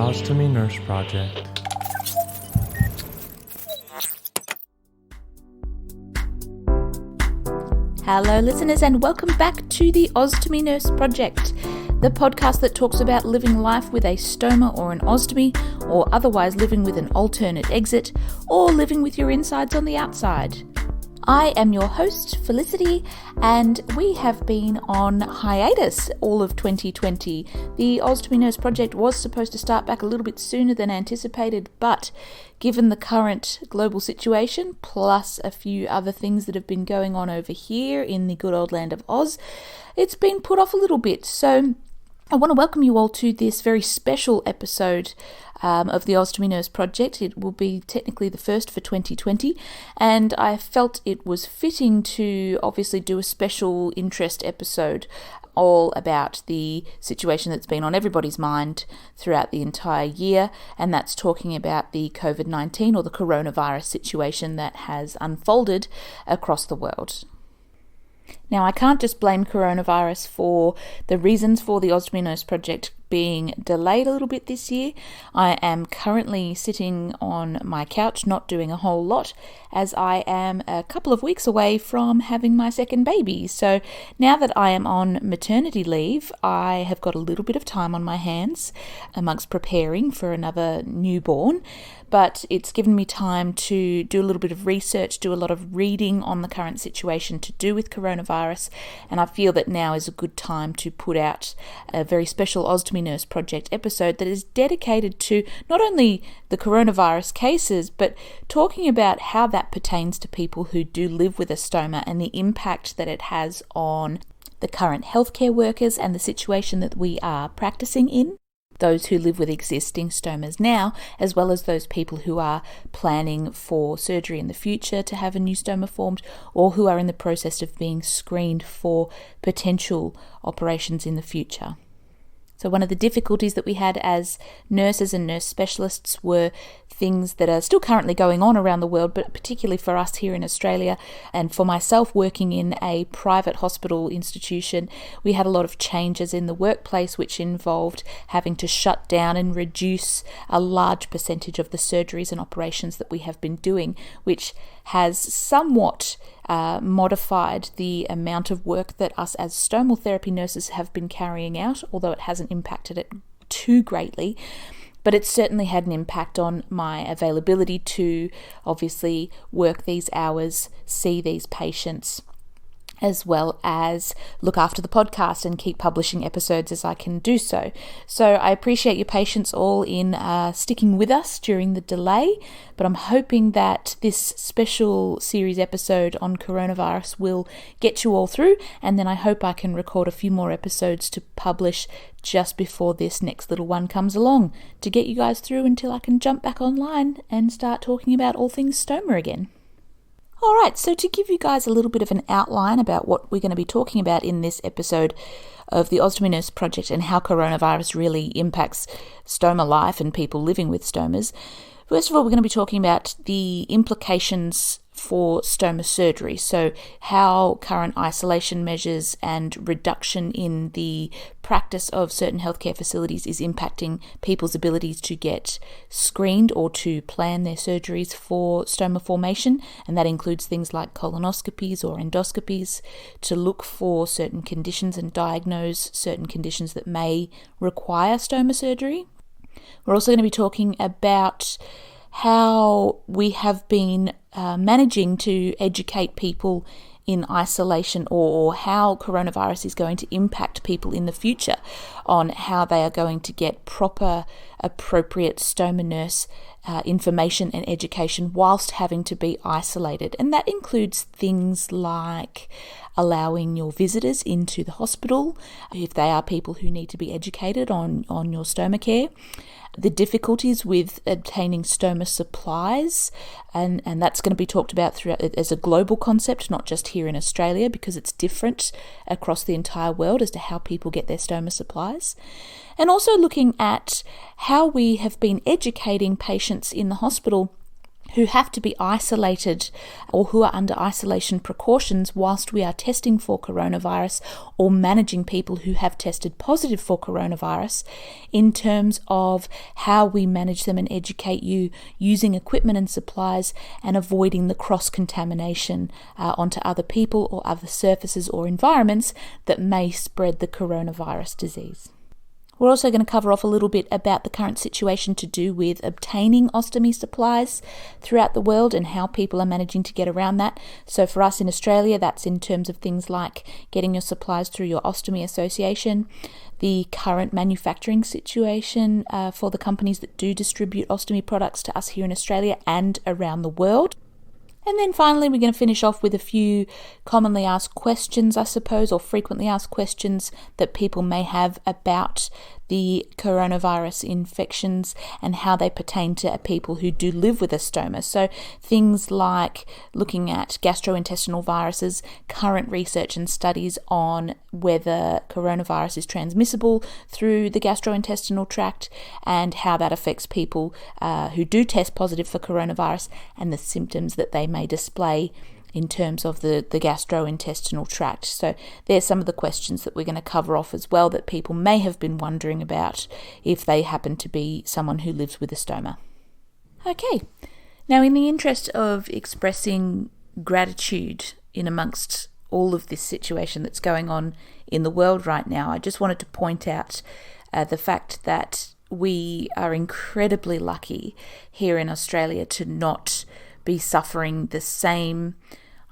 Ostomy Nurse Project. Hello listeners and welcome back to the Ostomy Nurse Project, the podcast that talks about living life with a stoma or an ostomy, or otherwise living with an alternate exit, or living with your insides on the outside. I am your host, Felicity, and we have been on hiatus all of 2020. The Ostomy Nurse Project was supposed to start back a little bit sooner than anticipated, but given the current global situation, plus a few other things that have been going on over here in the good old land of Oz, it's been put off a little bit. So I want to welcome you all to this very special episode of the Ostomy Nurse Project. It will be technically the first for 2020, and I felt it was fitting to obviously do a special interest episode all about the situation that's been on everybody's mind throughout the entire year, and that's talking about the COVID-19 or the coronavirus situation that has unfolded across the world. Now, I can't just blame coronavirus for the reasons for the Ostomy Nurse Project being delayed a little bit this year. I am currently sitting on my couch not doing a whole lot, as I am a couple of weeks away from having my second baby. So now that I am on maternity leave, I have got a little bit of time on my hands amongst preparing for another newborn. But it's given me time to do a little bit of research, do a lot of reading on the current situation to do with coronavirus, and I feel that now is a good time to put out a very special Ostomy Nurse Project episode that is dedicated to not only the coronavirus cases, but talking about how that pertains to people who do live with a stoma and the impact that it has on the current healthcare workers and the situation that we are practicing in, those who live with existing stomas now, as well as those people who are planning for surgery in the future to have a new stoma formed, or who are in the process of being screened for potential operations in the future. So one of the difficulties that we had as nurses and nurse specialists were things that are still currently going on around the world, but particularly for us here in Australia, and for myself working in a private hospital institution, we had a lot of changes in the workplace which involved having to shut down and reduce a large percentage of the surgeries and operations that we have been doing, which has somewhat modified the amount of work that us as stomal therapy nurses have been carrying out, although it hasn't impacted it too greatly. But it certainly had an impact on my availability to obviously work these hours, see these patients, as well as look after the podcast and keep publishing episodes as I can do so. So I appreciate your patience all in sticking with us during the delay, but I'm hoping that this special series episode on coronavirus will get you all through, and then I hope I can record a few more episodes to publish just before this next little one comes along to get you guys through until I can jump back online and start talking about all things stoma again. Alright, so to give you guys a little bit of an outline about what we're going to be talking about in this episode of the Ostomy Nurse Project and how coronavirus really impacts stoma life and people living with stomas, first of all, we're going to be talking about the implications for stoma surgery. So how current isolation measures and reduction in the practice of certain healthcare facilities is impacting people's abilities to get screened or to plan their surgeries for stoma formation. And that includes things like colonoscopies or endoscopies to look for certain conditions and diagnose certain conditions that may require stoma surgery. We're also going to be talking about how we have been managing to educate people in isolation, or how coronavirus is going to impact people in the future on how they are going to get proper, appropriate stoma nurse information and education whilst having to be isolated. And that includes things like allowing your visitors into the hospital if they are people who need to be educated on your stoma care, the difficulties with obtaining stoma supplies, and that's going to be talked about throughout as a global concept, not just here in Australia, because it's different across the entire world as to how people get their stoma supplies. And also looking at how we have been educating patients in the hospital who have to be isolated or who are under isolation precautions whilst we are testing for coronavirus or managing people who have tested positive for coronavirus, in terms of how we manage them and educate you using equipment and supplies and avoiding the cross-contamination onto other people or other surfaces or environments that may spread the coronavirus disease. We're also going to cover off a little bit about the current situation to do with obtaining ostomy supplies throughout the world and how people are managing to get around that. So for us in Australia, that's in terms of things like getting your supplies through your Ostomy Association, the current manufacturing situation for the companies that do distribute ostomy products to us here in Australia and around the world. And then finally, we're going to finish off with a few commonly asked questions, I suppose, or frequently asked questions that people may have about the coronavirus infections and how they pertain to people who do live with a stoma. So things like looking at gastrointestinal viruses, current research and studies on whether coronavirus is transmissible through the gastrointestinal tract and how that affects people who do test positive for coronavirus and the symptoms that they may display in terms of the gastrointestinal tract. So there's some of the questions that we're going to cover off as well that people may have been wondering about if they happen to be someone who lives with a stoma. Okay, now in the interest of expressing gratitude in amongst all of this situation that's going on in the world right now, I just wanted to point out the fact that we are incredibly lucky here in Australia to not be suffering the same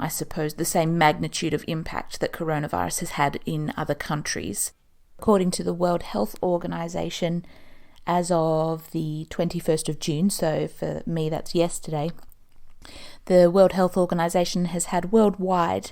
magnitude of impact that coronavirus has had in other countries. According to the World Health Organization, as of the 21st of June, so for me that's yesterday, the World Health Organization has had worldwide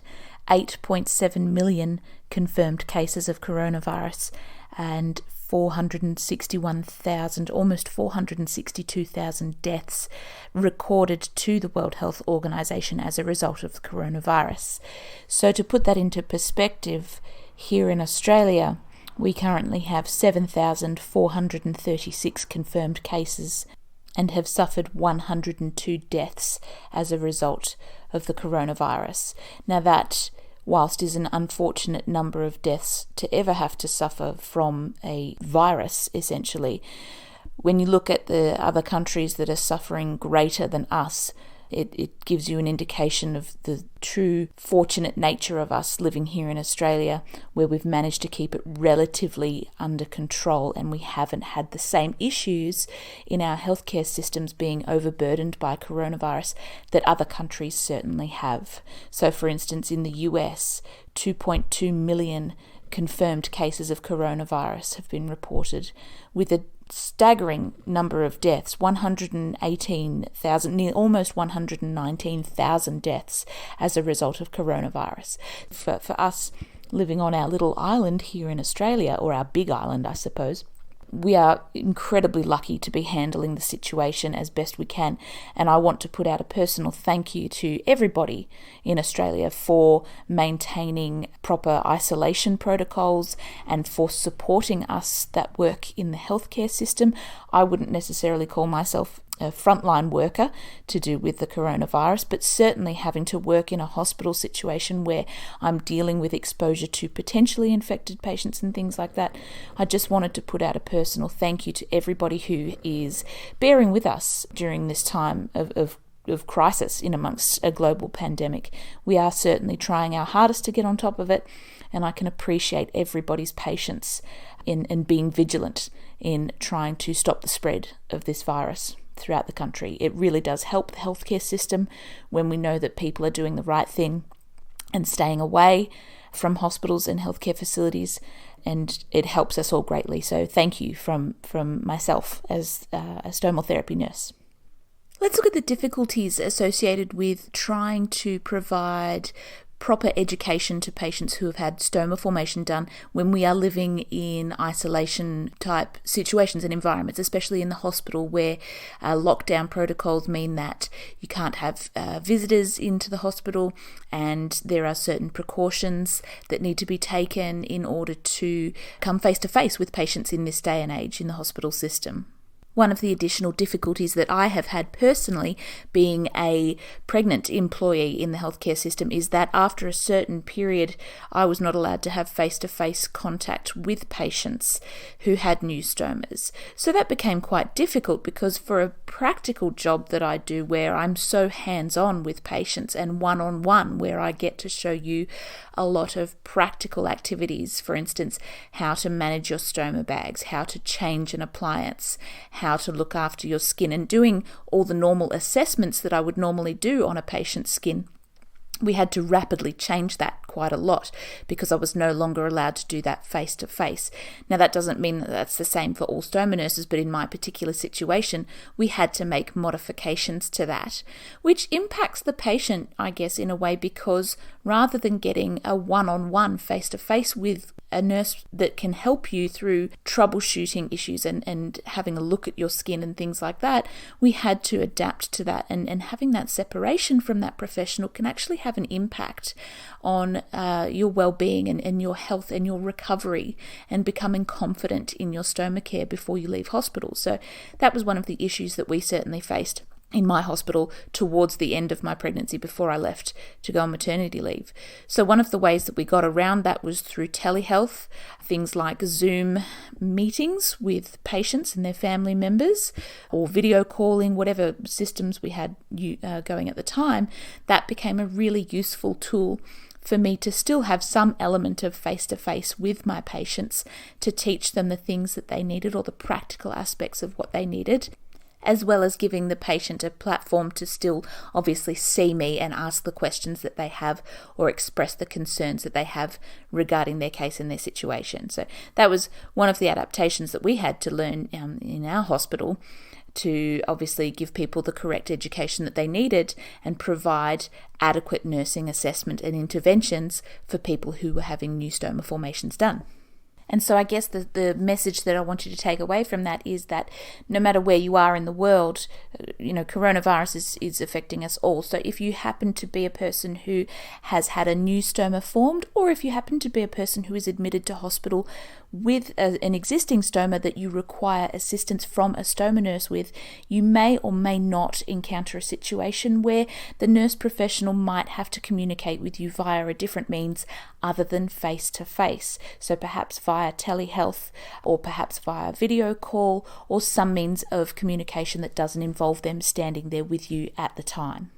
8.7 million confirmed cases of coronavirus and 461,000, almost 462,000 deaths recorded to the World Health Organization as a result of the coronavirus. So to put that into perspective, here in Australia, we currently have 7,436 confirmed cases and have suffered 102 deaths as a result of the coronavirus. Now that, whilst is an unfortunate number of deaths to ever have to suffer from a virus, essentially, when you look at the other countries that are suffering greater than us, it gives you an indication of the true fortunate nature of us living here in Australia, where we've managed to keep it relatively under control and we haven't had the same issues in our healthcare systems being overburdened by coronavirus that other countries certainly have. So for instance, in the US, 2.2 million confirmed cases of coronavirus have been reported, with a staggering number of deaths, 118,000, almost 119,000 deaths as a result of coronavirus. For us living on our little island here in Australia, or our big island, I suppose, we are incredibly lucky to be handling the situation as best we can, and I want to put out a personal thank you to everybody in Australia for maintaining proper isolation protocols and for supporting us that work in the healthcare system. I wouldn't necessarily call myself a frontline worker to do with the coronavirus, but certainly having to work in a hospital situation where I'm dealing with exposure to potentially infected patients and things like that. I just wanted to put out a personal thank you to everybody who is bearing with us during this time of crisis in amongst a global pandemic. We are certainly trying our hardest to get on top of it, and I can appreciate everybody's patience in being vigilant in trying to stop the spread of this virus throughout the country. It really does help the healthcare system when we know that people are doing the right thing and staying away from hospitals and healthcare facilities, and it helps us all greatly. So thank you from myself as a stomal therapy nurse. Let's look at the difficulties associated with trying to provide proper education to patients who have had stoma formation done when we are living in isolation type situations and environments, especially in the hospital, where lockdown protocols mean that you can't have visitors into the hospital, and there are certain precautions that need to be taken in order to come face to face with patients in this day and age in the hospital system. One of the additional difficulties that I have had personally, being a pregnant employee in the healthcare system, is that after a certain period, I was not allowed to have face-to-face contact with patients who had new stomas. So that became quite difficult, because for a practical job that I do, where I'm so hands-on with patients and one-on-one, where I get to show you a lot of practical activities, for instance, how to manage your stoma bags, how to change an appliance, how to look after your skin, and doing all the normal assessments that I would normally do on a patient's skin. We had to rapidly change that quite a lot, because I was no longer allowed to do that face to face. Now, that doesn't mean that that's the same for all stoma nurses, but in my particular situation, we had to make modifications to that, which impacts the patient, I guess, in a way, because rather than getting a one-on-one face-to-face with a nurse that can help you through troubleshooting issues and having a look at your skin and things like that, we had to adapt to that, and having that separation from that professional can actually have an impact on your well-being and your health and your recovery, and becoming confident in your stoma care before you leave hospital. So that was one of the issues that we certainly faced in my hospital towards the end of my pregnancy, before I left to go on maternity leave. So one of the ways that we got around that was through telehealth, things like Zoom meetings with patients and their family members, or video calling, whatever systems we had going at the time. That became a really useful tool for me to still have some element of face-to-face with my patients, to teach them the things that they needed, or the practical aspects of what they needed, as well as giving the patient a platform to still obviously see me and ask the questions that they have, or express the concerns that they have regarding their case and their situation. So that was one of the adaptations that we had to learn in our hospital, to obviously give people the correct education that they needed and provide adequate nursing assessment and interventions for people who were having new stoma formations done. And so I guess the message that I want you to take away from that is that no matter where you are in the world, coronavirus is affecting us all. So if you happen to be a person who has had a new stoma formed, or if you happen to be a person who is admitted to hospital with an existing stoma that you require assistance from a stoma nurse with, you may or may not encounter a situation where the nurse professional might have to communicate with you via a different means other than face-to-face. So perhaps via telehealth, or perhaps via video call, or some means of communication that doesn't involve them standing there with you at the time.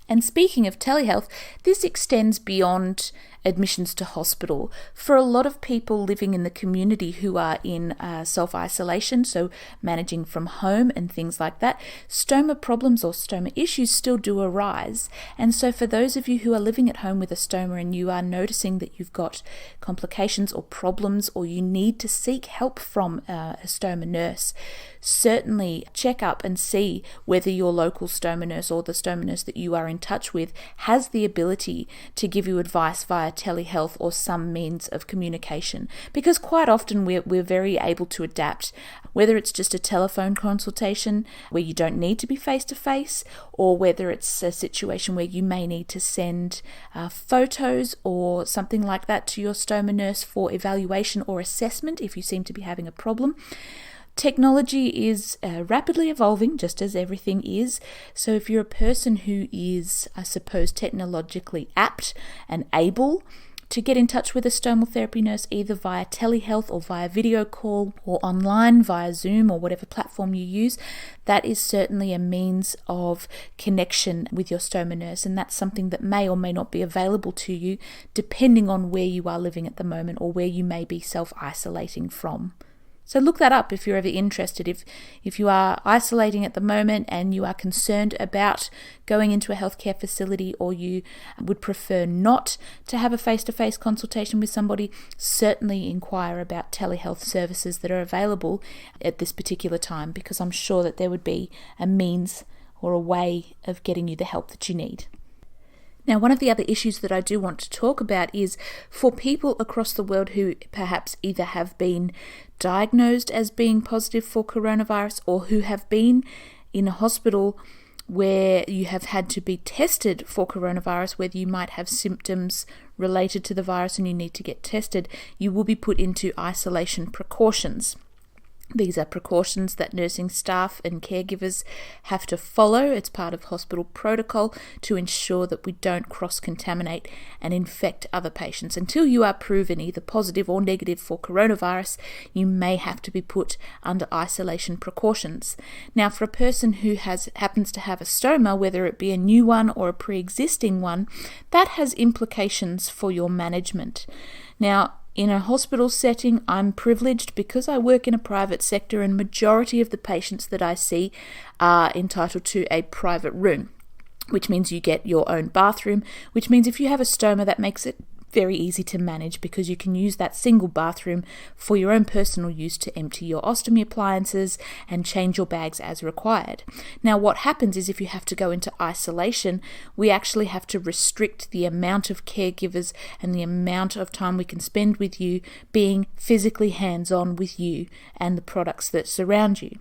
And speaking of telehealth, this extends beyond admissions to hospital. For a lot of people living in the community who are in self-isolation, so managing from home and things like that, stoma problems or stoma issues still do arise. And so for those of you who are living at home with a stoma and you are noticing that you've got complications or problems, or you need to seek help from a stoma nurse, certainly check up and see whether your local stoma nurse, or the stoma nurse that you are in touch with, has the ability to give you advice via telehealth or some means of communication, because quite often we're very able to adapt, whether it's just a telephone consultation where you don't need to be face to face, or whether it's a situation where you may need to send photos or something like that to your stoma nurse for evaluation or assessment if you seem to be having a problem. Technology is rapidly evolving, just as everything is. So if you're a person who is, I suppose, technologically apt and able to get in touch with a stomal therapy nurse, either via telehealth or via video call or online via Zoom or whatever platform you use, that is certainly a means of connection with your stoma nurse, and that's something that may or may not be available to you depending on where you are living at the moment, or where you may be self-isolating from. So look that up if you're ever interested. If you are isolating at the moment and you are concerned about going into a healthcare facility, or you would prefer not to have a face-to-face consultation with somebody, certainly inquire about telehealth services that are available at this particular time, because I'm sure that there would be a means or a way of getting you the help that you need. Now, one of the other issues that I do want to talk about is for people across the world who perhaps either have been diagnosed as being positive for coronavirus, or who have been in a hospital where you have had to be tested for coronavirus, whether you might have symptoms related to the virus and you need to get tested, you will be put into isolation precautions. These are precautions that nursing staff and caregivers have to follow. It's part of hospital protocol to ensure that we don't cross-contaminate and infect other patients. Until you are proven either positive or negative for coronavirus, you may have to be put under isolation precautions. Now, for a person who happens to have a stoma, whether it be a new one or a pre-existing one, that has implications for your management. Now, in a hospital setting, I'm privileged because I work in a private sector, and majority of the patients that I see are entitled to a private room, which means you get your own bathroom, which means if you have a stoma, that makes it very easy to manage because you can use that single bathroom for your own personal use to empty your ostomy appliances and change your bags as required. Now, what happens is if you have to go into isolation, we actually have to restrict the amount of caregivers and the amount of time we can spend with you being physically hands-on with you and the products that surround you.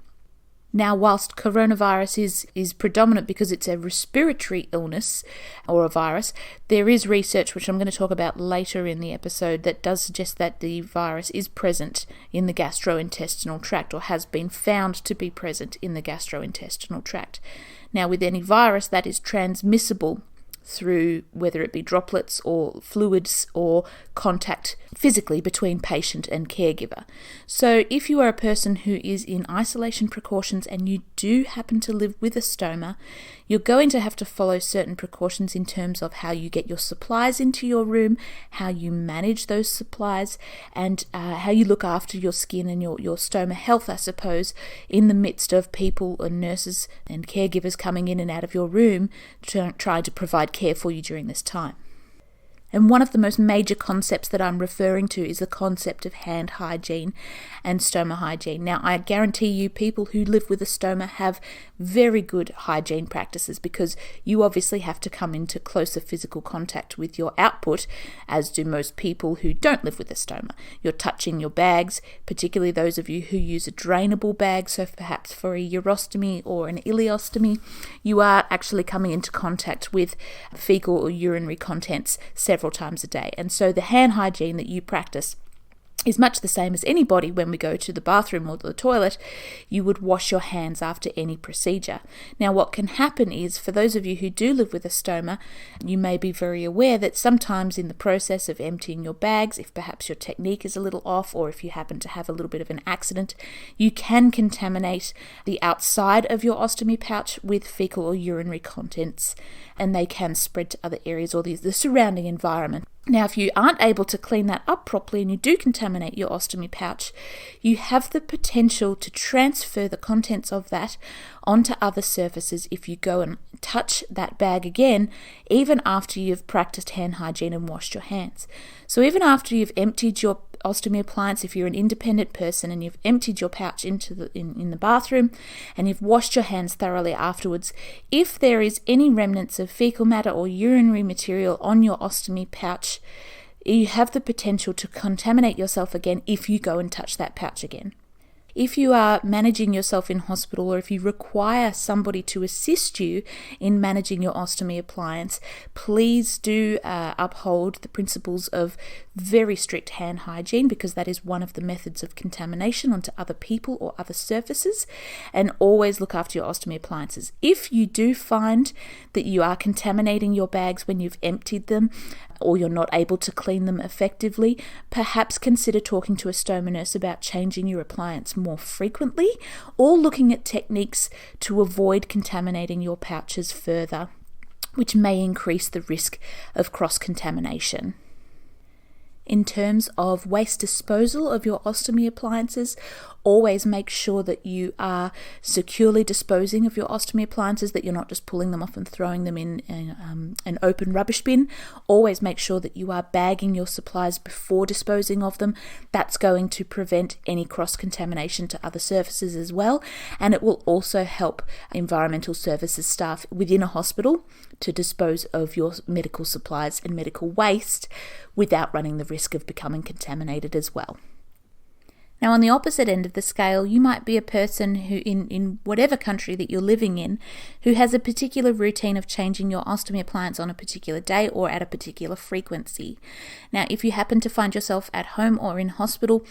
Now, whilst coronavirus is predominant because it's a respiratory illness or a virus, there is research, which I'm going to talk about later in the episode, that does suggest that the virus is present in the gastrointestinal tract, or has been found to be present in the gastrointestinal tract. Now, with any virus, that is transmissible through whether it be droplets or fluids or contact physically between patient and caregiver. So if you are a person who is in isolation precautions and you do happen to live with a stoma, you're going to have to follow certain precautions in terms of how you get your supplies into your room, how you manage those supplies, and how you look after your skin and your stoma health, I suppose, in the midst of people and nurses and caregivers coming in and out of your room to try to provide care for you during this time. And one of the most major concepts that I'm referring to is the concept of hand hygiene and stoma hygiene. Now, I guarantee you people who live with a stoma have very good hygiene practices because you obviously have to come into closer physical contact with your output, as do most people who don't live with a stoma. You're touching your bags, particularly those of you who use a drainable bag, so perhaps for a urostomy or an ileostomy, you are actually coming into contact with fecal or urinary contents several times a day. And so the hand hygiene that you practice is much the same as anybody. When we go to the bathroom or the toilet, you would wash your hands after any procedure. Now, what can happen is, for those of you who do live with a stoma, you may be very aware that sometimes in the process of emptying your bags, if perhaps your technique is a little off, or if you happen to have a little bit of an accident, you can contaminate the outside of your ostomy pouch with fecal or urinary contents, and they can spread to other areas or the surrounding environment. Now, if you aren't able to clean that up properly and you do contaminate your ostomy pouch, you have the potential to transfer the contents of that onto other surfaces if you go and touch that bag again, even after you've practiced hand hygiene and washed your hands. So even after you've emptied your ostomy appliance, if you're an independent person and you've emptied your pouch into in the bathroom and you've washed your hands thoroughly afterwards, if there is any remnants of fecal matter or urinary material on your ostomy pouch, you have the potential to contaminate yourself again if you go and touch that pouch again. If you are managing yourself in hospital, or if you require somebody to assist you in managing your ostomy appliance, please do uphold the principles of very strict hand hygiene, because that is one of the methods of contamination onto other people or other surfaces, and always look after your ostomy appliances. If you do find that you are contaminating your bags when you've emptied them, or you're not able to clean them effectively, perhaps consider talking to a stoma nurse about changing your appliance more frequently, or looking at techniques to avoid contaminating your pouches further, which may increase the risk of cross-contamination. In terms of waste disposal of your ostomy appliances, always make sure that you are securely disposing of your ostomy appliances, that you're not just pulling them off and throwing them in an open rubbish bin. Always make sure that you are bagging your supplies before disposing of them. That's going to prevent any cross-contamination to other surfaces as well, and it will also help environmental services staff within a hospital to dispose of your medical supplies and medical waste without running the risk of becoming contaminated as well. Now, on the opposite end of the scale, you might be a person who, in whatever country that you're living in, who has a particular routine of changing your ostomy appliance on a particular day or at a particular frequency. Now, if you happen to find yourself at home or in hospital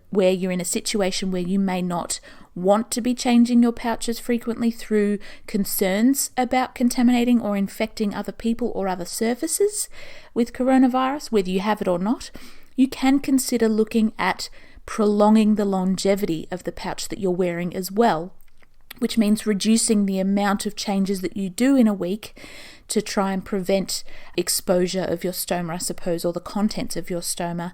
where you're in a situation where you may not want to be changing your pouches frequently through concerns about contaminating or infecting other people or other surfaces with coronavirus, whether you have it or not, you can consider looking at prolonging the longevity of the pouch that you're wearing as well, which means reducing the amount of changes that you do in a week to try and prevent exposure of your stoma, I suppose, or the contents of your stoma,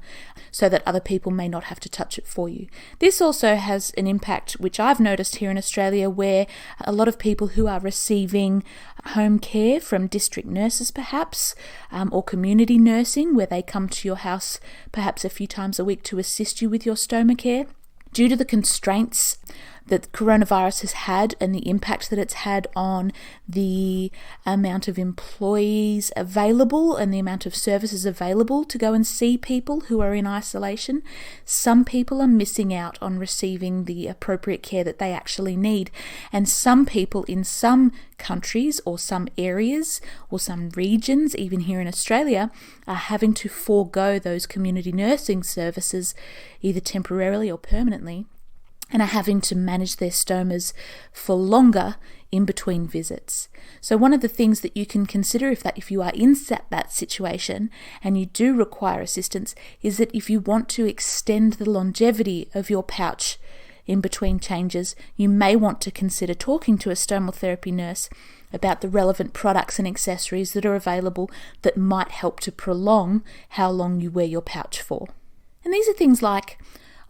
so that other people may not have to touch it for you. This also has an impact, which I've noticed here in Australia, where a lot of people who are receiving home care from district nurses perhaps, or community nursing, where they come to your house perhaps a few times a week to assist you with your stoma care, due to the constraints that coronavirus has had and the impact that it's had on the amount of employees available and the amount of services available to go and see people who are in isolation, some people are missing out on receiving the appropriate care that they actually need. And some people in some countries or some areas or some regions, even here in Australia, are having to forego those community nursing services either temporarily or permanently, and are having to manage their stomas for longer in between visits. So one of the things that you can consider if you are in that situation and you do require assistance is that if you want to extend the longevity of your pouch in between changes, you may want to consider talking to a stomal therapy nurse about the relevant products and accessories that are available that might help to prolong how long you wear your pouch for. And these are things like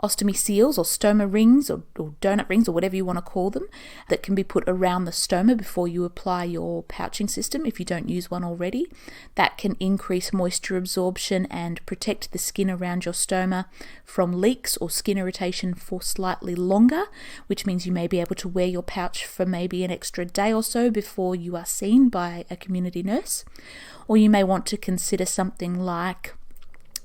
ostomy seals or stoma rings or donut rings or whatever you want to call them that can be put around the stoma before you apply your pouching system if you don't use one already. That can increase moisture absorption and protect the skin around your stoma from leaks or skin irritation for slightly longer, which means you may be able to wear your pouch for maybe an extra day or so before you are seen by a community nurse. Or you may want to consider something like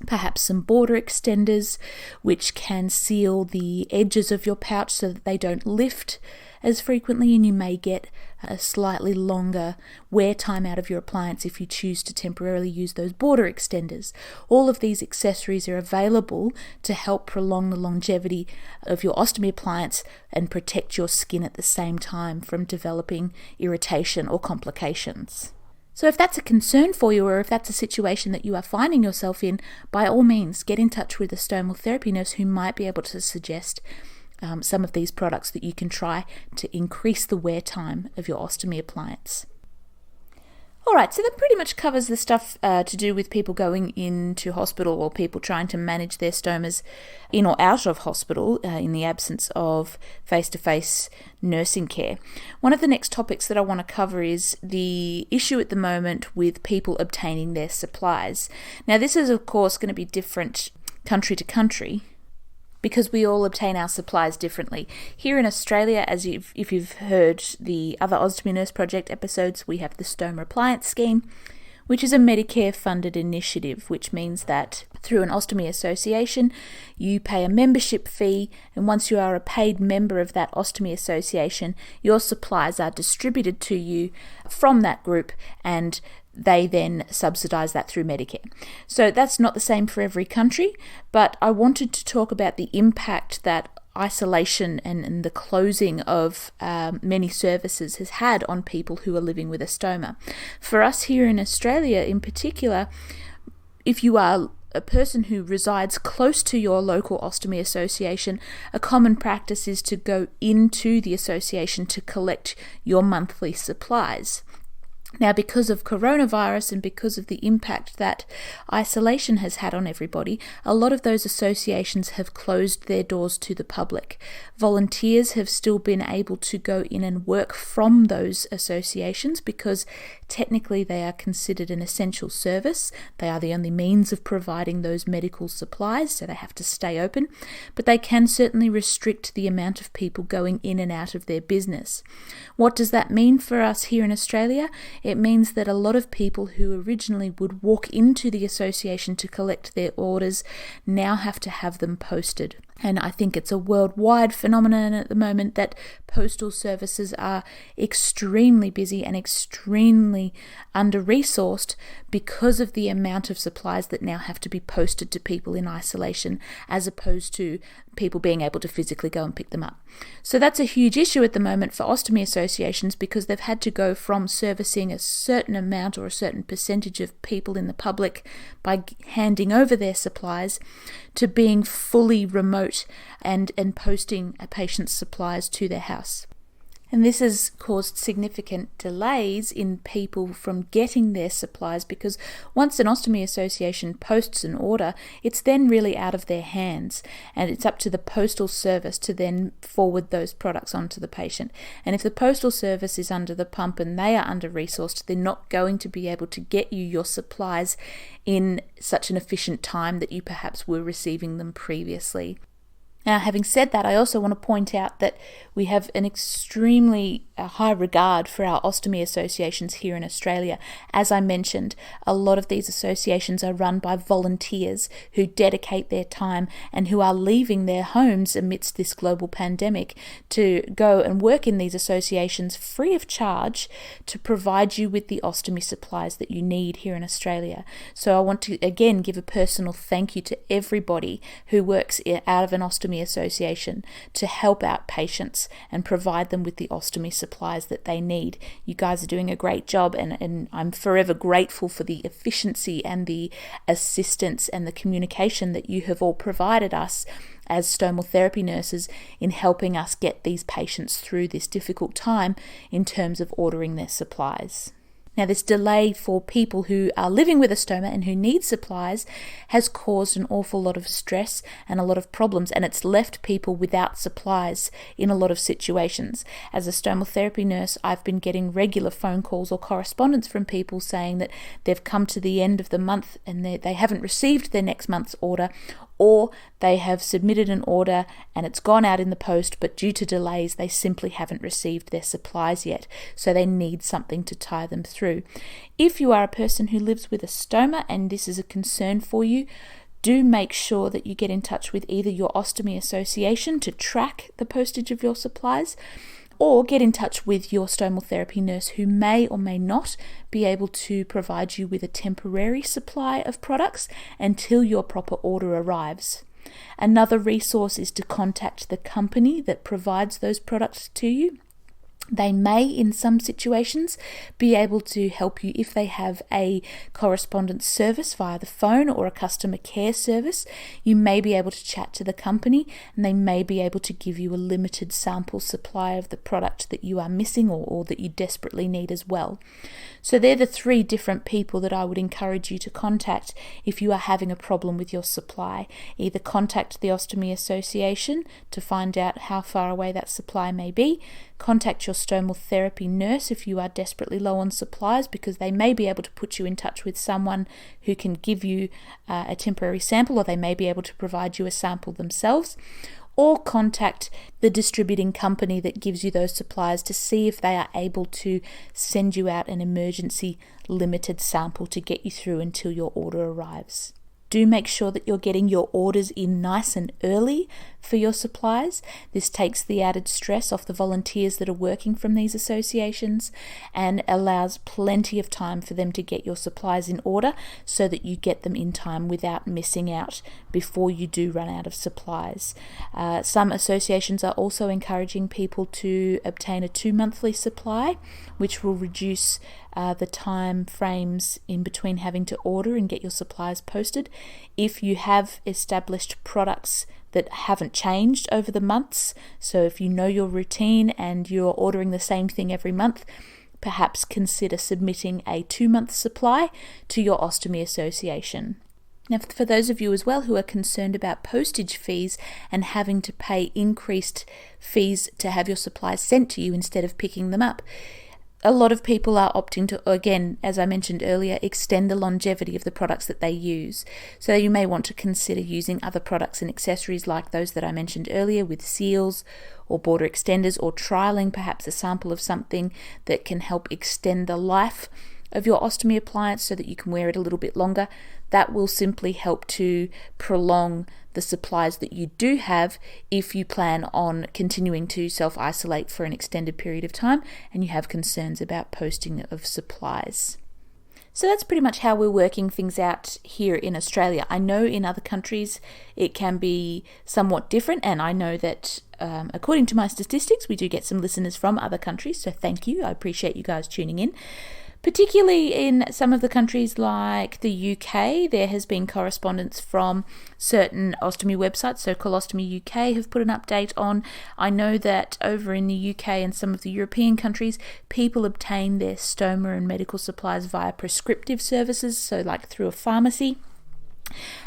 perhaps some border extenders, which can seal the edges of your pouch so that they don't lift as frequently, and you may get a slightly longer wear time out of your appliance if you choose to temporarily use those border extenders. All of these accessories are available to help prolong the longevity of your ostomy appliance and protect your skin at the same time from developing irritation or complications. So if that's a concern for you, or if that's a situation that you are finding yourself in, by all means, get in touch with a stomal therapy nurse who might be able to suggest some of these products that you can try to increase the wear time of your ostomy appliance. Alright, so that pretty much covers the stuff to do with people going into hospital or people trying to manage their stomas in or out of hospital in the absence of face-to-face nursing care. One of the next topics that I want to cover is the issue at the moment with people obtaining their supplies. Now, this is of course going to be different country to country, because we all obtain our supplies differently. Here in Australia, if you've heard the other Ostomy Nurse Project episodes, we have the Stoma Appliance Scheme, which is a Medicare-funded initiative, which means that through an ostomy association, you pay a membership fee, and once you are a paid member of that ostomy association, your supplies are distributed to you from that group, and they then subsidise that through Medicare. So that's not the same for every country, but I wanted to talk about the impact that isolation and the closing of many services has had on people who are living with a stoma. For us here in Australia in particular, if you are a person who resides close to your local ostomy association, a common practice is to go into the association to collect your monthly supplies. Now, because of coronavirus and because of the impact that isolation has had on everybody, a lot of those associations have closed their doors to the public. Volunteers have still been able to go in and work from those associations because technically they are considered an essential service. They are the only means of providing those medical supplies, so they have to stay open, but they can certainly restrict the amount of people going in and out of their business. What does that mean for us here in Australia? It means that a lot of people who originally would walk into the association to collect their orders now have to have them posted. And I think it's a worldwide phenomenon at the moment that postal services are extremely busy and extremely under-resourced because of the amount of supplies that now have to be posted to people in isolation, as opposed to people being able to physically go and pick them up. So that's a huge issue at the moment for ostomy associations, because they've had to go from servicing a certain amount or a certain percentage of people in the public by handing over their supplies to being fully remote and posting a patient's supplies to their house. And this has caused significant delays in people from getting their supplies, because once an ostomy association posts an order, it's then really out of their hands, and it's up to the postal service to then forward those products onto the patient. And if the postal service is under the pump and they are under-resourced, they're not going to be able to get you your supplies in such an efficient time that you perhaps were receiving them previously. Now, having said that, I also want to point out that we have an extremely high regard for our ostomy associations here in Australia. As I mentioned, a lot of these associations are run by volunteers who dedicate their time and who are leaving their homes amidst this global pandemic to go and work in these associations free of charge to provide you with the ostomy supplies that you need here in Australia. So I want to again give a personal thank you to everybody who works out of an ostomy association to help out patients and provide them with the ostomy supplies that they need. You guys are doing a great job, and I'm forever grateful for the efficiency and the assistance and the communication that you have all provided us as stomal therapy nurses in helping us get these patients through this difficult time in terms of ordering their supplies. Now, this delay for people who are living with a stoma and who need supplies has caused an awful lot of stress and a lot of problems, and it's left people without supplies in a lot of situations. As a stomal therapy nurse, I've been getting regular phone calls or correspondence from people saying that they've come to the end of the month and they haven't received their next month's order, or they have submitted an order and it's gone out in the post, but due to delays, they simply haven't received their supplies yet. So they need something to tie them through. If you are a person who lives with a stoma and this is a concern for you, do make sure that you get in touch with either your ostomy association to track the postage of your supplies, or get in touch with your stomal therapy nurse, who may or may not be able to provide you with a temporary supply of products until your proper order arrives. Another resource is to contact the company that provides those products to you. They may, in some situations, be able to help you if they have a correspondence service via the phone or a customer care service. You may be able to chat to the company and they may be able to give you a limited sample supply of the product that you are missing or that you desperately need as well. So they're the three different people that I would encourage you to contact if you are having a problem with your supply. Either contact the Ostomy Association to find out how far away that supply may be, contact your stomal therapy nurse if you are desperately low on supplies, because they may be able to put you in touch with someone who can give you a temporary sample, or they may be able to provide you a sample themselves, or contact the distributing company that gives you those supplies to see if they are able to send you out an emergency limited sample to get you through until your order arrives. Do make sure that you're getting your orders in nice and early for your supplies. This takes the added stress off the volunteers that are working from these associations and allows plenty of time for them to get your supplies in order so that you get them in time without missing out before you do run out of supplies. Some associations are also encouraging people to obtain a 2-monthly supply, which will reduce the time frames in between having to order and get your supplies posted. If you have established products that haven't changed over the months, so if you know your routine and you're ordering the same thing every month, perhaps consider submitting a 2-month supply to your ostomy association. Now, for those of you as well who are concerned about postage fees and having to pay increased fees to have your supplies sent to you instead of picking them up, a lot of people are opting to, again, as I mentioned earlier, extend the longevity of the products that they use. So you may want to consider using other products and accessories like those that I mentioned earlier with seals or border extenders, or trialing perhaps a sample of something that can help extend the life of your ostomy appliance so that you can wear it a little bit longer. that will simply help to prolong the supplies that you do have if you plan on continuing to self-isolate for an extended period of time and you have concerns about posting of supplies. So that's pretty much how we're working things out here in Australia. I know in other countries it can be somewhat different, and I know that according to my statistics, we do get some listeners from other countries, so thank you. I appreciate you guys tuning in. Particularly in some of the countries like the UK, there has been correspondence from certain ostomy websites. So Colostomy UK have put an update on. I know that over in the UK and some of the European countries, people obtain their stoma and medical supplies via prescriptive services, so like through a pharmacy.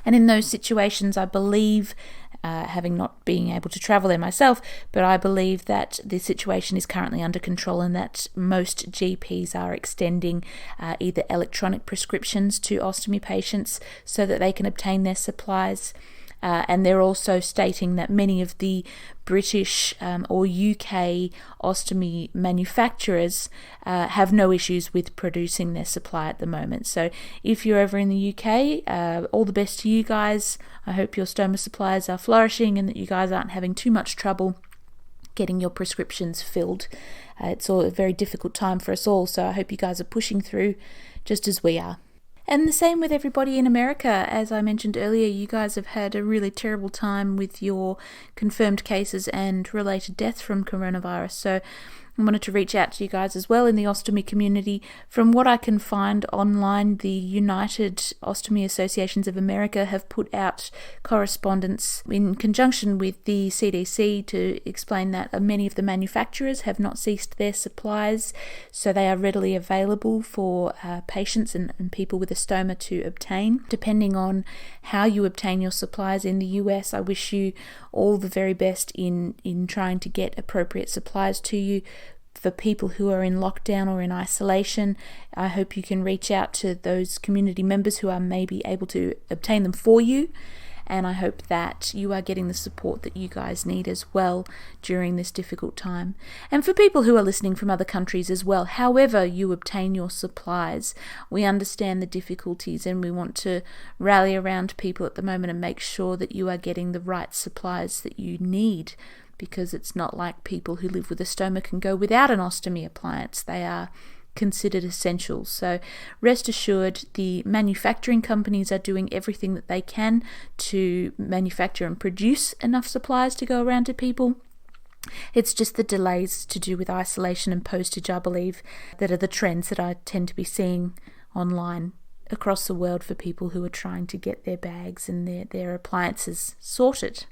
And in those situations, I believe, having not been able to travel there myself, but I believe that the situation is currently under control and that most GPs are extending either electronic prescriptions to ostomy patients so that they can obtain their supplies. And they're also stating that many of the British or UK ostomy manufacturers have no issues with producing their supply at the moment. So if you're over in the UK, all the best to you guys. I hope your stoma supplies are flourishing and that you guys aren't having too much trouble getting your prescriptions filled. It's all a very difficult time for us all, so I hope you guys are pushing through just as we are. And the same with everybody in America. As I mentioned earlier, you guys have had a really terrible time with your confirmed cases and related deaths from coronavirus. So I wanted to reach out to you guys as well in the ostomy community. From what I can find online, the United Ostomy Associations of America have put out correspondence in conjunction with the CDC to explain that many of the manufacturers have not ceased their supplies, so they are readily available for patients and people with a stoma to obtain. Depending on how you obtain your supplies in the US, I wish you all the very best in trying to get appropriate supplies to you. For people who are in lockdown or in isolation, I hope you can reach out to those community members who are maybe able to obtain them for you. And I hope that you are getting the support that you guys need as well during this difficult time. And for people who are listening from other countries as well, however you obtain your supplies, we understand the difficulties and we want to rally around people at the moment and make sure that you are getting the right supplies that you need, because it's not like people who live with a stoma can go without an ostomy appliance. They are considered essentials. So rest assured, the manufacturing companies are doing everything that they can to manufacture and produce enough supplies to go around to people. It's just the delays to do with isolation and postage, I believe, that are the trends that I tend to be seeing online across the world for people who are trying to get their bags and their appliances sorted.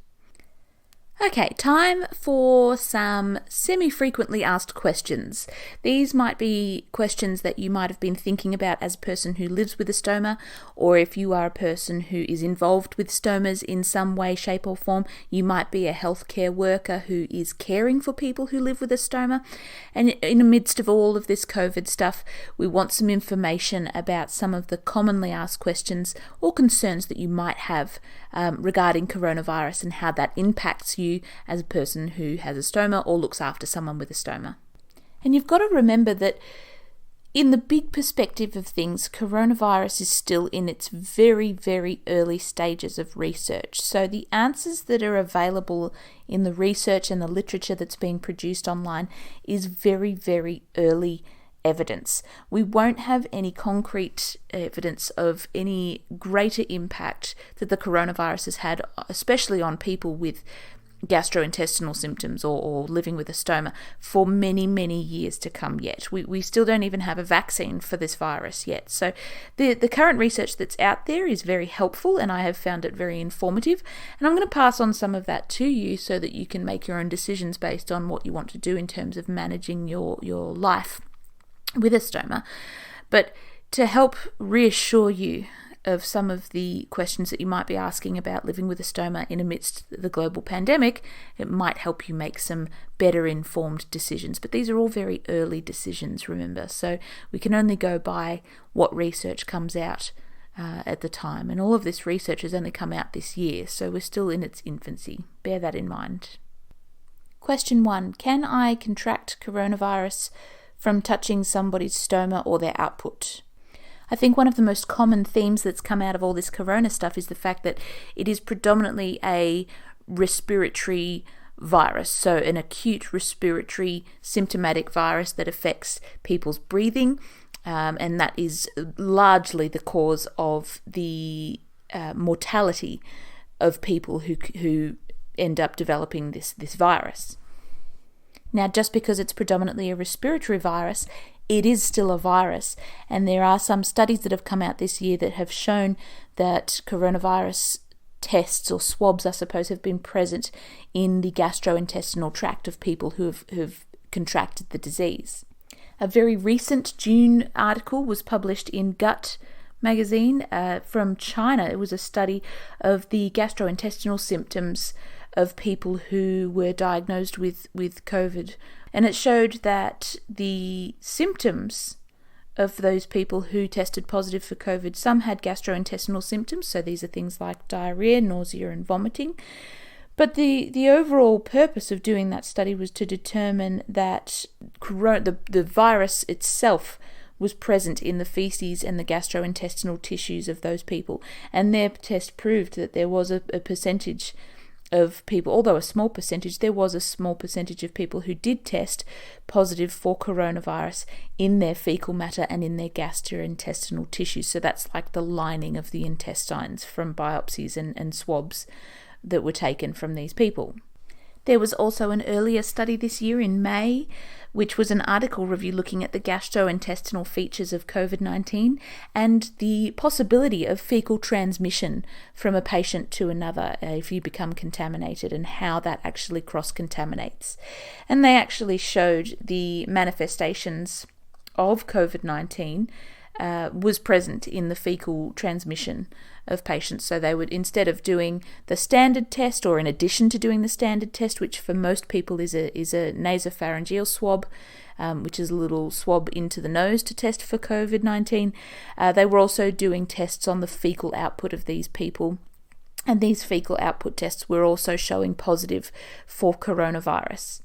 Okay, time for some semi-frequently asked questions. These might be questions that you might have been thinking about as a person who lives with a stoma, or if you are a person who is involved with stomas in some way, shape or form, you might be a healthcare worker who is caring for people who live with a stoma. And in the midst of all of this COVID stuff, we want some information about some of the commonly asked questions or concerns that you might have regarding coronavirus and how that impacts you as a person who has a stoma or looks after someone with a stoma. And you've got to remember that in the big perspective of things, coronavirus is still in its very, very early stages of research. So the answers that are available in the research and the literature that's being produced online is very, very early evidence. We won't have any concrete evidence of any greater impact that the coronavirus has had, especially on people with gastrointestinal symptoms or living with a stoma, for many, many years to come yet. We still don't even have a vaccine for this virus yet. So the current research that's out there is very helpful, and I have found it very informative. And I'm going to pass on some of that to you so that you can make your own decisions based on what you want to do in terms of managing your life with a stoma. But to help reassure you of some of the questions that you might be asking about living with a stoma in amidst the global pandemic, it might help you make some better informed decisions. But these are all very early decisions, remember, so we can only go by what research comes out at the time. And all of this research has only come out this year, so we're still in its infancy. Bear that in mind. Question 1. Can I contract coronavirus from touching somebody's stoma or their output? I think one of the most common themes that's come out of all this corona stuff is the fact that it is predominantly a respiratory virus, so an acute respiratory symptomatic virus that affects people's breathing, and that is largely the cause of the mortality of people who end up developing this virus. Now, just because it's predominantly a respiratory virus, it is still a virus, and there are some studies that have come out this year that have shown that coronavirus tests, or swabs I suppose, have been present in the gastrointestinal tract of people who've contracted the disease. A very recent June article was published in Gut magazine from China. It was a study of the gastrointestinal symptoms of people who were diagnosed with COVID, and it showed that the symptoms of those people who tested positive for COVID, some had gastrointestinal symptoms, so these are things like diarrhea, nausea and vomiting. But the overall purpose of doing that study was to determine that the virus itself was present in the feces and the gastrointestinal tissues of those people. And their test proved that there was a percentage of people, although a small percentage, there was a small percentage of people who did test positive for coronavirus in their fecal matter and in their gastrointestinal tissues. So that's like the lining of the intestines from biopsies and swabs that were taken from these people. There was also an earlier study this year in May, which was an article review looking at the gastrointestinal features of COVID-19 and the possibility of fecal transmission from a patient to another if you become contaminated, and how that actually cross-contaminates. And they actually showed the manifestations of COVID-19 was present in the fecal transmission of patients. So they would, instead of doing the standard test, or in addition to doing the standard test, which for most people is a nasopharyngeal swab, which is a little swab into the nose to test for COVID-19, they were also doing tests on the fecal output of these people. And these fecal output tests were also showing positive for coronavirus.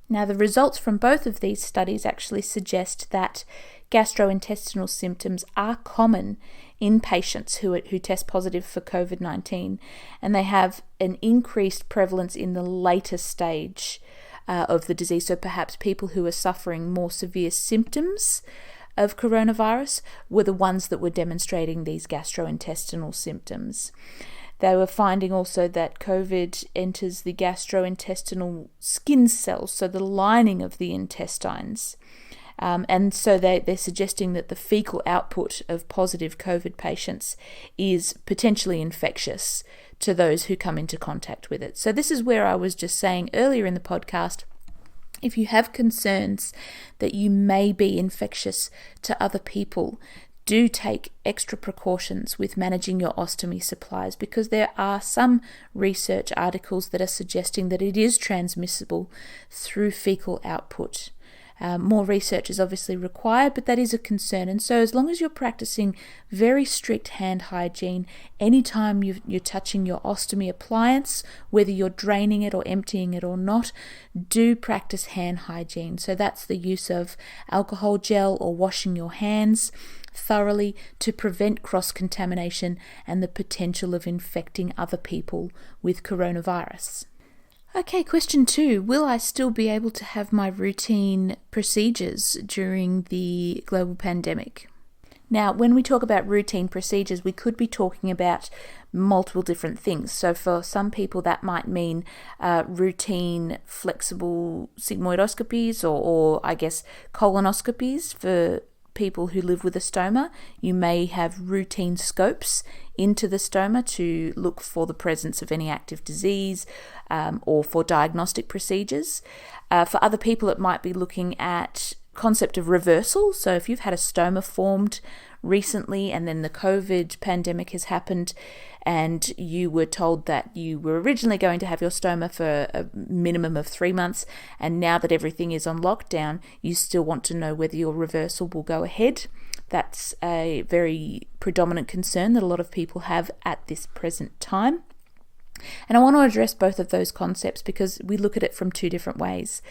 Now, the results from both of these studies actually suggest that gastrointestinal symptoms are common in patients who test positive for COVID-19, and they have an increased prevalence in the later stage of the disease. So perhaps people who are suffering more severe symptoms of coronavirus were the ones that were demonstrating these gastrointestinal symptoms. They were finding also that COVID enters the gastrointestinal skin cells, so the lining of the intestines. And so they're suggesting that the fecal output of positive COVID patients is potentially infectious to those who come into contact with it. So this is where I was just saying earlier in the podcast, if you have concerns that you may be infectious to other people, do take extra precautions with managing your ostomy supplies, because there are some research articles that are suggesting that it is transmissible through fecal output. More research is obviously required, but that is a concern. And so as long as you're practicing very strict hand hygiene, anytime you're touching your ostomy appliance, whether you're draining it or emptying it or not, do practice hand hygiene. So that's the use of alcohol gel or washing your hands thoroughly to prevent cross-contamination and the potential of infecting other people with coronavirus. Okay, question 2. Will I still be able to have my routine procedures during the global pandemic? Now, when we talk about routine procedures, we could be talking about multiple different things. So for some people, that might mean routine flexible sigmoidoscopies or I guess colonoscopies. For people who live with a stoma, you may have routine scopes into the stoma to look for the presence of any active disease or for diagnostic procedures. For other people, it might be looking at concept of reversal. So if you've had a stoma formed recently and then the COVID pandemic has happened and you were told that you were originally going to have your stoma for a minimum of 3 months, and now that everything is on lockdown, you still want to know whether your reversal will go ahead. That's a very predominant concern that a lot of people have at this present time. And I want to address both of those concepts because we look at it from two different ways.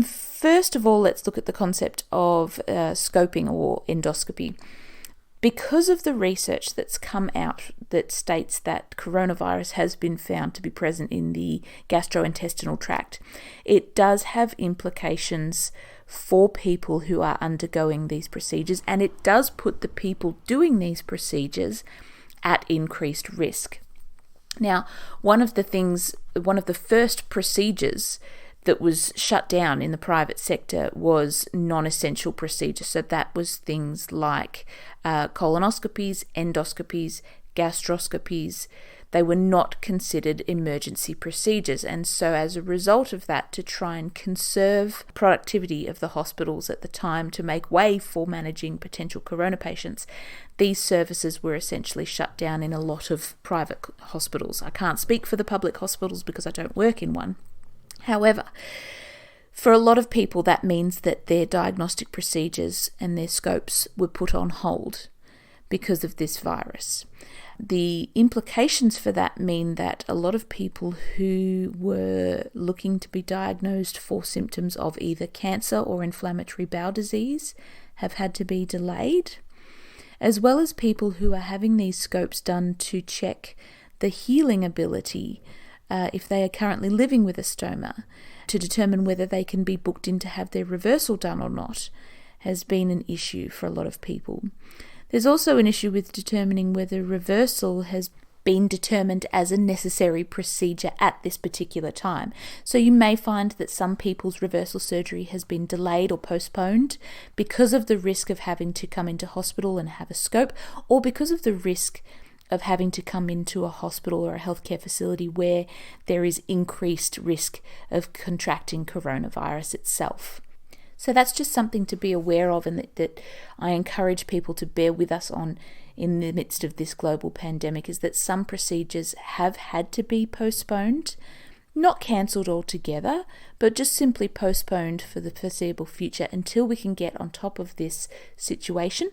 First of all, let's look at the concept of scoping or endoscopy. Because of the research that's come out that states that coronavirus has been found to be present in the gastrointestinal tract, it does have implications for people who are undergoing these procedures, and it does put the people doing these procedures at increased risk. Now, one of the first procedures that was shut down in the private sector was non-essential procedures. So that was things like colonoscopies, endoscopies, gastroscopies. They were not considered emergency procedures. And so as a result of that, to try and conserve productivity of the hospitals at the time to make way for managing potential corona patients, these services were essentially shut down in a lot of private hospitals. I can't speak for the public hospitals because I don't work in one. However, for a lot of people, that means that their diagnostic procedures and their scopes were put on hold because of this virus. The implications for that mean that a lot of people who were looking to be diagnosed for symptoms of either cancer or inflammatory bowel disease have had to be delayed, as well as people who are having these scopes done to check the healing ability if they are currently living with a stoma, to determine whether they can be booked in to have their reversal done or not, has been an issue for a lot of people. There's also an issue with determining whether reversal has been determined as a necessary procedure at this particular time. So you may find that some people's reversal surgery has been delayed or postponed because of the risk of having to come into hospital and have a scope, or because of the risk of having to come into a hospital or a healthcare facility where there is increased risk of contracting coronavirus itself. So that's just something to be aware of, and that I encourage people to bear with us on in the midst of this global pandemic, is that some procedures have had to be postponed, not cancelled altogether, but just simply postponed for the foreseeable future until we can get on top of this situation,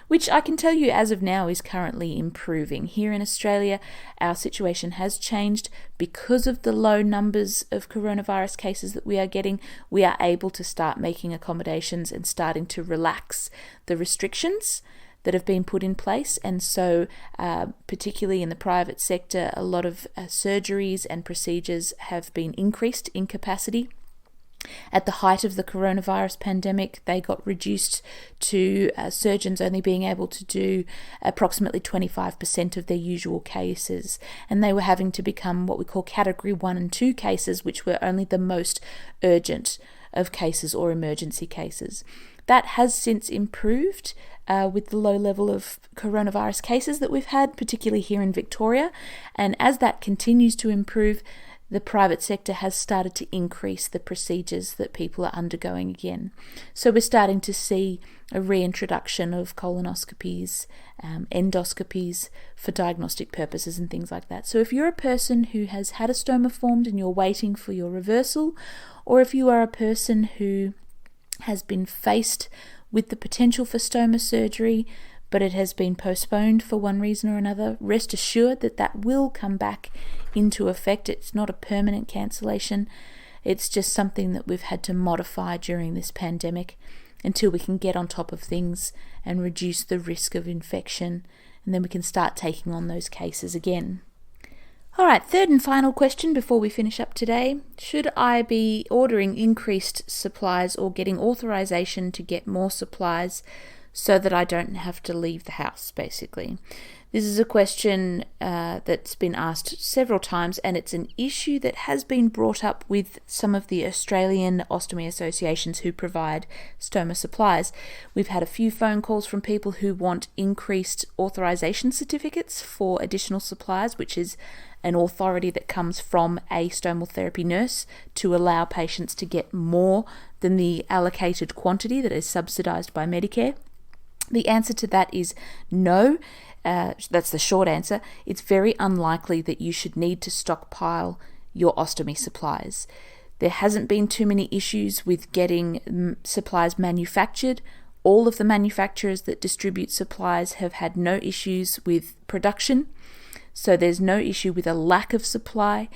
which I can tell you as of now is currently improving. Here in Australia, our situation has changed because of the low numbers of coronavirus cases that we are getting. We are able to start making accommodations and starting to relax the restrictions that have been put in place. And so particularly in the private sector, a lot of surgeries and procedures have been increased in capacity. At the height of the coronavirus pandemic, they got reduced to surgeons only being able to do approximately 25% of their usual cases, and they were having to become what we call category 1 and 2 cases, which were only the most urgent of cases or emergency cases. That has since improved with the low level of coronavirus cases that we've had, particularly here in Victoria, and as that continues to improve, the private sector has started to increase the procedures that people are undergoing again. So we're starting to see a reintroduction of colonoscopies, endoscopies for diagnostic purposes and things like that. So if you're a person who has had a stoma formed and you're waiting for your reversal, or if you are a person who has been faced with the potential for stoma surgery, but it has been postponed for one reason or another, rest assured that that will come back into effect. It's not a permanent cancellation. It's just something that we've had to modify during this pandemic until we can get on top of things and reduce the risk of infection, and then we can start taking on those cases again. All right, third and final question before we finish up today. Should I be ordering increased supplies or getting authorization to get more supplies so that I don't have to leave the house, basically? This is a question that's been asked several times, and it's an issue that has been brought up with some of the Australian ostomy associations who provide stoma supplies. We've had a few phone calls from people who want increased authorization certificates for additional supplies, which is an authority that comes from a stomal therapy nurse to allow patients to get more than the allocated quantity that is subsidized by Medicare. The answer to that is no. That's the short answer. It's very unlikely that you should need to stockpile your ostomy supplies. There hasn't been too many issues with getting supplies manufactured. All of the manufacturers that distribute supplies have had no issues with production, so there's no issue with a lack of supply.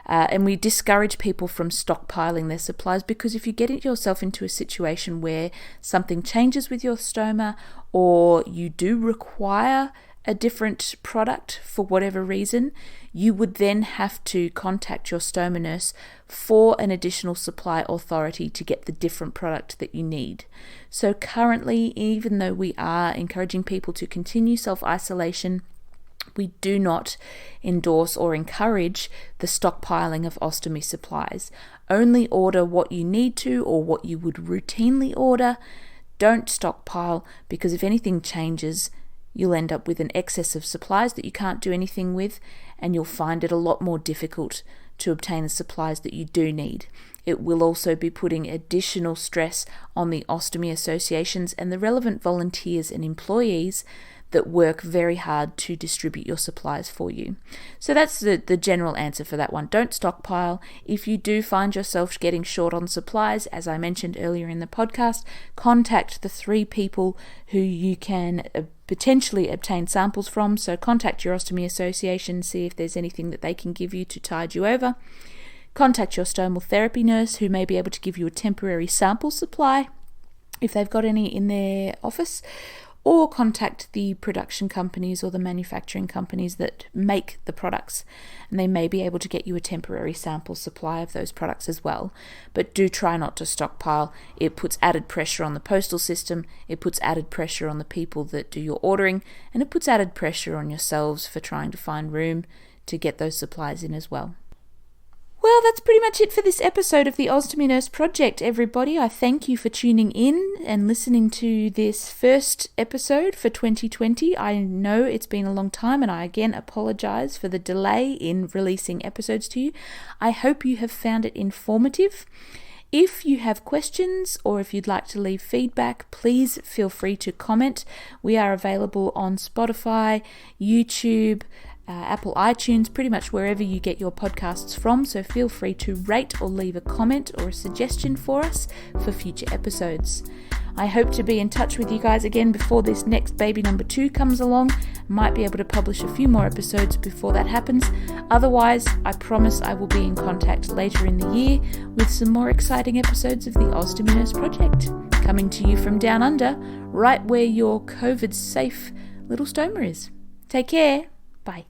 And we discourage people from stockpiling their supplies, because if you get yourself into a situation where something changes with your stoma, or you do require a different product for whatever reason, you would then have to contact your stoma nurse for an additional supply authority to get the different product that you need. So currently, even though we are encouraging people to continue self-isolation, we do not endorse or encourage the stockpiling of ostomy supplies. Only order what you need to, or what you would routinely order. Don't stockpile, because if anything changes, you'll end up with an excess of supplies that you can't do anything with, and you'll find it a lot more difficult to obtain the supplies that you do need. It will also be putting additional stress on the ostomy associations and the relevant volunteers and employees that work very hard to distribute your supplies for you. So that's the general answer for that one. Don't stockpile. If you do find yourself getting short on supplies, as I mentioned earlier in the podcast, contact the 3 people who you can potentially obtain samples from. So contact your ostomy association, see if there's anything that they can give you to tide you over. Contact your stomal therapy nurse, who may be able to give you a temporary sample supply if they've got any in their office. Or contact the production companies or the manufacturing companies that make the products, and they may be able to get you a temporary sample supply of those products as well. But do try not to stockpile. It puts added pressure on the postal system, it puts added pressure on the people that do your ordering, and it puts added pressure on yourselves for trying to find room to get those supplies in as well. Well, that's pretty much it for this episode of the Ostomy Nurse Project, everybody. I thank you for tuning in and listening to this first episode for 2020. I know it's been a long time, and I again apologize for the delay in releasing episodes to you. I hope you have found it informative. If you have questions, or if you'd like to leave feedback, please feel free to comment. We are available on Spotify, YouTube, Apple iTunes, pretty much wherever you get your podcasts from, so feel free to rate or leave a comment or a suggestion for us for future episodes. I hope to be in touch with you guys again before this next baby number 2 comes along. Might be able to publish a few more episodes before that happens. Otherwise, I promise I will be in contact later in the year with some more exciting episodes of the Ostomy Nurse Project, coming to you from down under, right where your COVID-safe little stoma is. Take care. Bye.